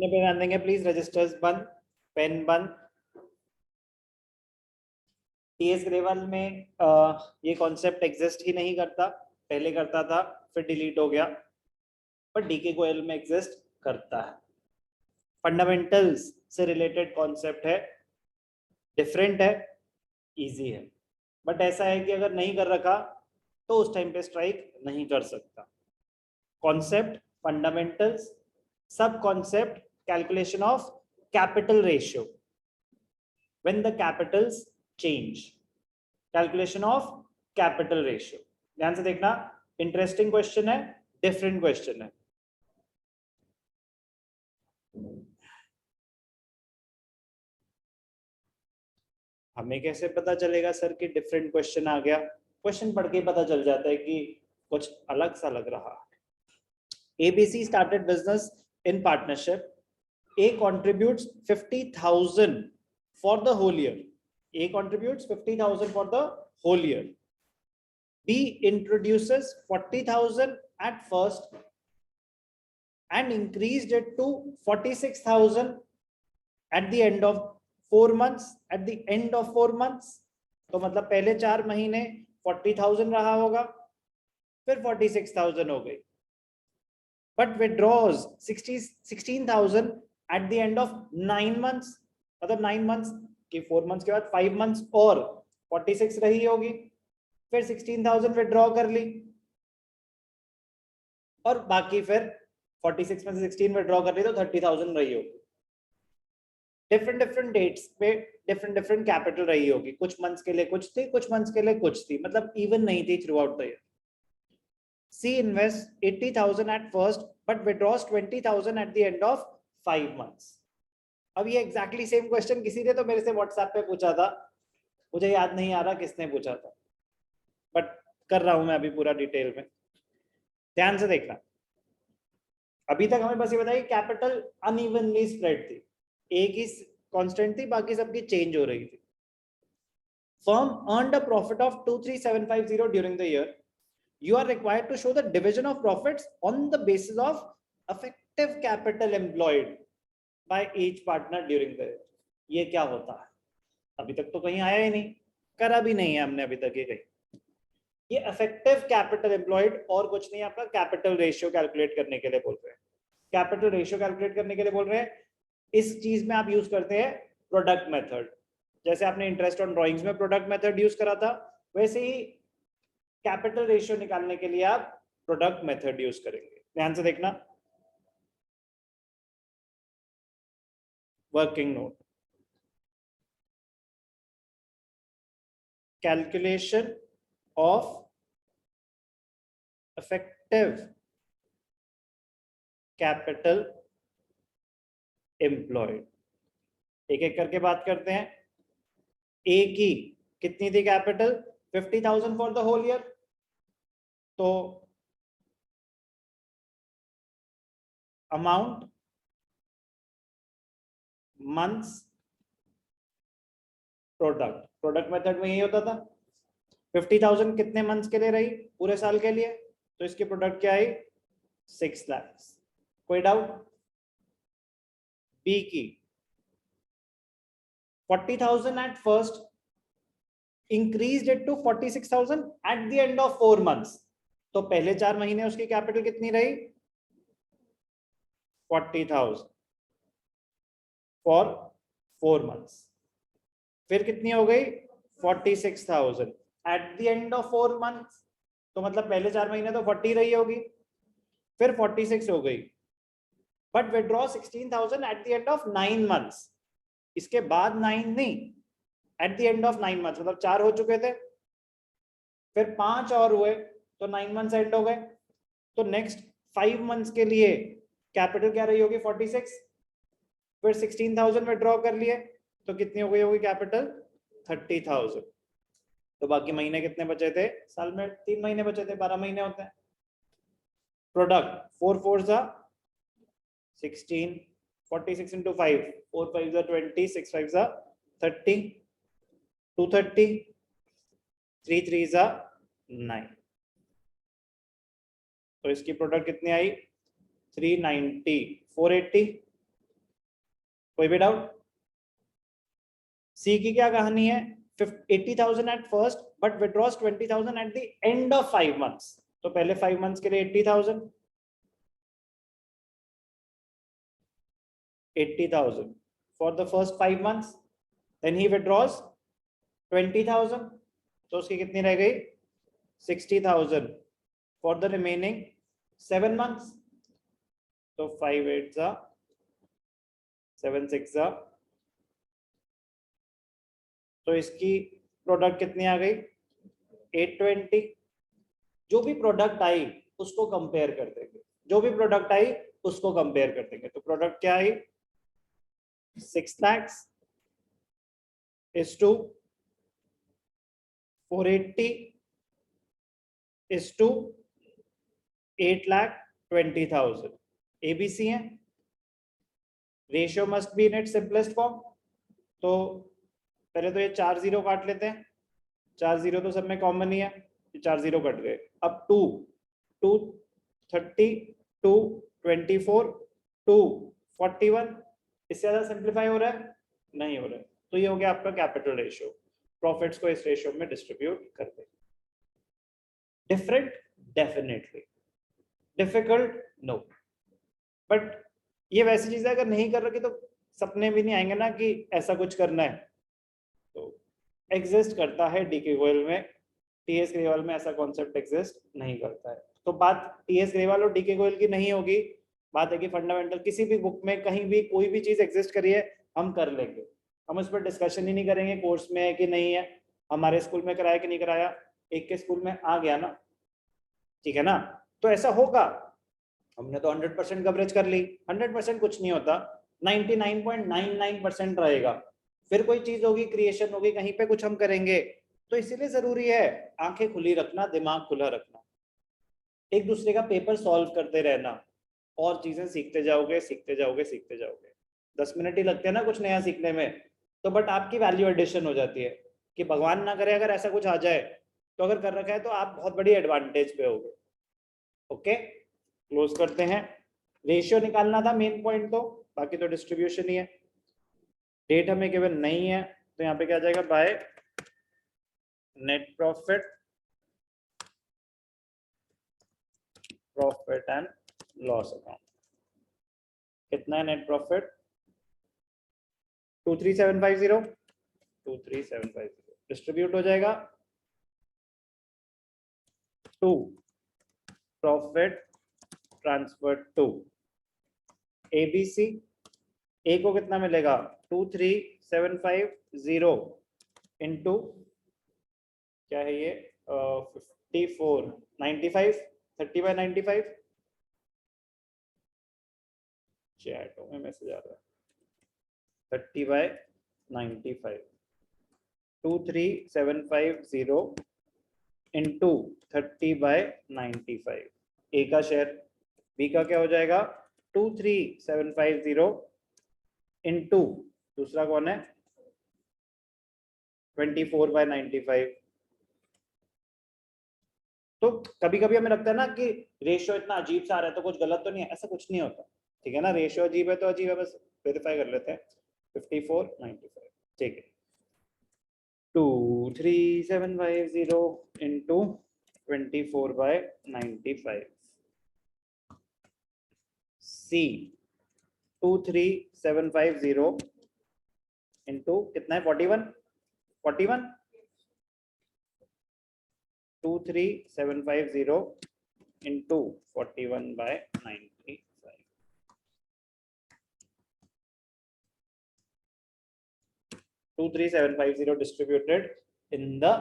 पे ध्यान देंगे प्लीज। रजिस्टर्स बंद, पेन बंद। टीएस ग्रेवाल में ये कॉन्सेप्ट एग्जिस्ट ही नहीं करता, पहले करता था फिर डिलीट हो गया, पर डीके गोयल में एग्जिस्ट करता है। फंडामेंटल्स से रिलेटेड कॉन्सेप्ट है, डिफरेंट है, इजी है, बट ऐसा है कि अगर नहीं कर रखा तो उस टाइम पे स्ट्राइक नहीं कर सकता। कॉन्सेप्ट फंडामेंटल्स, सब concept calculation of capital ratio when the Capitals change, calculation of capital ratio. ध्यान से देखना, इंटरेस्टिंग क्वेश्चन है, डिफरेंट क्वेश्चन है। हमें कैसे पता चलेगा सर कि डिफरेंट क्वेश्चन आ गया? क्वेश्चन पढ़ के पता चल जाता है कि कुछ अलग सा लग रहा है। ABC started business in partnership. A contributes 50,000 for the whole year. A contributes 50,000 for the whole year. B introduces 40,000 at first and increased it to 46,000 at the end of 4 months. At the end of 4 months, तो मतलब पहले 4 महीने 40,000 रहा होगा, फिर 46,000 हो गई, but withdraws 16,000 at the end of 9 months. मतलब 9 months की 4 months के बाद 5 months और 46 रही होगी, फिर 16,000 विड्रॉ कर ली, और बाकी फिर 46 में से 16 विड्रॉ कर ली तो 30,000 रही होगी। डिफरेंट डिफरेंट डेट्स पे डिफरेंट डिफरेंट कैपिटल रही होगी, कुछ मंथ्स के लिए कुछ थी, कुछ मंथ्स के लिए कुछ थी, मतलब इवन नहीं थी through out the year. C invests 80,000 at first but withdraws 20,000 at the end of 5 months. अब ये एग्जैक्टली सेम क्वेश्चन किसी ने तो मेरे से व्हाट्सएप पे पूछा था, मुझे याद नहीं आ रहा किसने पूछा था, बट कर रहा हूं मैं अभी पूरा डिटेल में। ध्यान से देखना, अभी तक हमें बस ये बताइए कैपिटल अनइवनली स्प्रेड थी, एक ही कांस्टेंट थी, बाकी सबकी चेंज हो रही थी। Firm earned a profit of 23,750 during the year. You are required to show the division of profits on the basis of effective capital employed by each partner during the year. ये क्या होता है? अभी तक तो कहीं आया ही नहीं, करा भी नहीं है हमने अभी तक ये कहीं। ये effective capital employed और कुछ नहीं, आपका कैपिटल रेशियो कैलकुलेट करने के लिए बोल रहे हैं। कैपिटल रेशियो कैलकुलेट करने के लिए बोल रहे हैं, इस चीज में आप यूज करते हैं प्रोडक्ट मेथड। जैसे आपने इंटरेस्ट ऑन ड्रॉइंग्स में प्रोडक्ट मेथड यूज करा था, वैसे ही कैपिटल रेशियो निकालने के लिए आप प्रोडक्ट मेथड यूज करेंगे। ध्यान से देखना, working note, calculation of effective capital employed. एक एक करके बात करते हैं। ए की कितनी थी capital? 50,000 for the whole year, तो amount months product, product method में यही होता था। 50,000 कितने मंथ्स के लिए रही? पूरे साल के लिए, तो इसकी प्रोडक्ट क्या आई? 6 लाख। कोई डाउट? बी की 40,000 at first, increased it to 46,000 at the end of 4 months, तो पहले 4 महीने उसकी कैपिटल कितनी रही? 40,000 फॉर 4 मंथ्स, फिर कितनी हो गई? 46,000 at the end of 4 months, तो मतलब पहले 4 महीने तो 40 रही होगी, फिर 46 हो गई, but withdraw 16,000 eight the end of 9 months. इसके बाद 9 नहीं, eight the end of 9 months, मतलब 4 हो चुके थे, फिर 5 और हुए, तो 9 मंथ्स एंड हो गए, तो नेक्स्ट 5 मंथ्स के लिए कैपिटल क्या रही होगी? 46, फिर 16,000 विड्रॉ कर लिए, तो कितनी हो गई होगी कैपिटल? 30,000। तो बाकी महीने कितने बचे थे? साल में 3 महीने बचे थे, 12 महीने होते हैं। प्रोडक्ट 4 4 जा 16, 46 into 5, 4 5 जा 20, 6 5 जा 30, 230, 3 3 जा 9, तो इसकी प्रोडक्ट कितनी आई? 390, 480, कोई भी डाउट? सी की क्या कहानी है? 80,000 at first but withdraws 20,000 eight the end of 5 months. तो पहले 5 months के लिए 80,000 for the first 5 months. Then he withdraws 20,000. तो उसकी कितनी रह गई? 60,000 for the remaining 7 months. तो 5 8 जा 7 6 जा, तो इसकी प्रोडक्ट कितनी आ गई? 820. जो भी प्रोडक्ट आई उसको कंपेयर कर देंगे, जो भी प्रोडक्ट आई उसको कंपेयर कर देंगे. तो प्रोडक्ट क्या आई? 6 lakhs is to 480 is to 8,20,000. ABC है. Ratio must be in it simplest form. तो पहले तो ये 4 0 काट लेते हैं. 4 0 तो सब में कॉमन ही है, 4 0 कट गए. अब 2 2 30 2 24 2 41. इससे ज्यादा सिंप्लीफाई हो रहा है? नहीं हो रहा है. तो ये हो गया आपका कैपिटल रेशियो. प्रॉफिट्स को इस रेशियो में डिस्ट्रीब्यूट कर दें. Different? Definitely. Difficult? No. But ये वैसी चीज है, अगर नहीं कर रखी तो सपने भी नहीं आएंगे ना कि ऐसा कुछ करना है. तो एग्जिस्ट करता है डीके गोयल में, टीएस ग्रेवाल में ऐसा कॉन्सेप्ट एग्जिस्ट नहीं करता है. तो बात टीएस ग्रेवाल और डीके गोयल की नहीं होगी. बात है कि फंडामेंटल किसी भी बुक में कहीं भी कोई भी चीज एग्जिस्ट करिए हम कर लेंगे. हम उस पर डिस्कशन ही नहीं करेंगे कोर्स में है कि नहीं है, हमारे स्कूल में कराया कि नहीं कराया, एक के स्कूल में आ गया ना, ठीक है ना. तो ऐसा होगा. हमने तो 100% कवरेज कर ली. 100% कुछ नहीं होता, 99.99% रहेगा. फिर कोई चीज होगी, क्रिएशन होगी, कहीं पे कुछ हम करेंगे. तो इसीलिए जरूरी है आंखें खुली रखना, दिमाग खुला रखना, एक दूसरे का पेपर सॉल्व करते रहना, और चीजें सीखते जाओगे सीखते जाओगे सीखते जाओगे. 10 मिनट ही लगते हैं ना कुछ नया सीखने में, तो बट आपकी वैल्यू एडिशन हो जाती है कि भगवान ना करे अगर ऐसा कुछ आ जाए, तो अगर कर रखा है तो आप बहुत बड़ी एडवांटेज पे होगे. ओके, क्लोज करते हैं. रेशियो निकालना था मेन पॉइंट, तो बाकी तो डिस्ट्रीब्यूशन ही है. डेट हमें गिवन नहीं है, तो यहाँ पे क्या जाएगा? By net profit, profit and loss account. कितना है नेट प्रॉफिट? 23750. 23750 डिस्ट्रीब्यूट हो जाएगा to profit transfer to ABC. A को कितना मिलेगा? 23750 इंटू क्या है ये 5495 30/95. चैट में मैसेज आ रहा है. 30/95 23750 इंटू 30/95. ए का शेयर. बी का क्या हो जाएगा? 23750 इंटू दूसरा कौन है? 24/95. तो कभी कभी हमें लगता है ना कि रेशियो इतना अजीब सा आ रहा है तो कुछ गलत तो नहीं है. ऐसा कुछ नहीं होता, ठीक है ना. रेशियो अजीब है तो अजीब है, बस वेरीफाई कर लेते हैं. 54/95, ठीक है. 23750 इंटू 24/95. सी 23750 इंटू कितना है? 41. 23750 into 41/95. 23750 distributed in the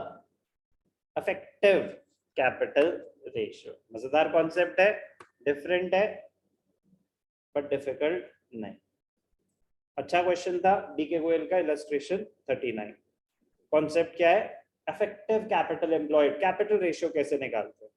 effective capital ratio. मजेदार कॉन्सेप्ट है, डिफरेंट है बट डिफिकल्ट नहीं. अच्छा क्वेश्चन था. डीके गोयल का इलस्ट्रेशन 39. कॉन्सेप्ट क्या है? Effective capital employed. Capital ratio कैसे निकालते हैं?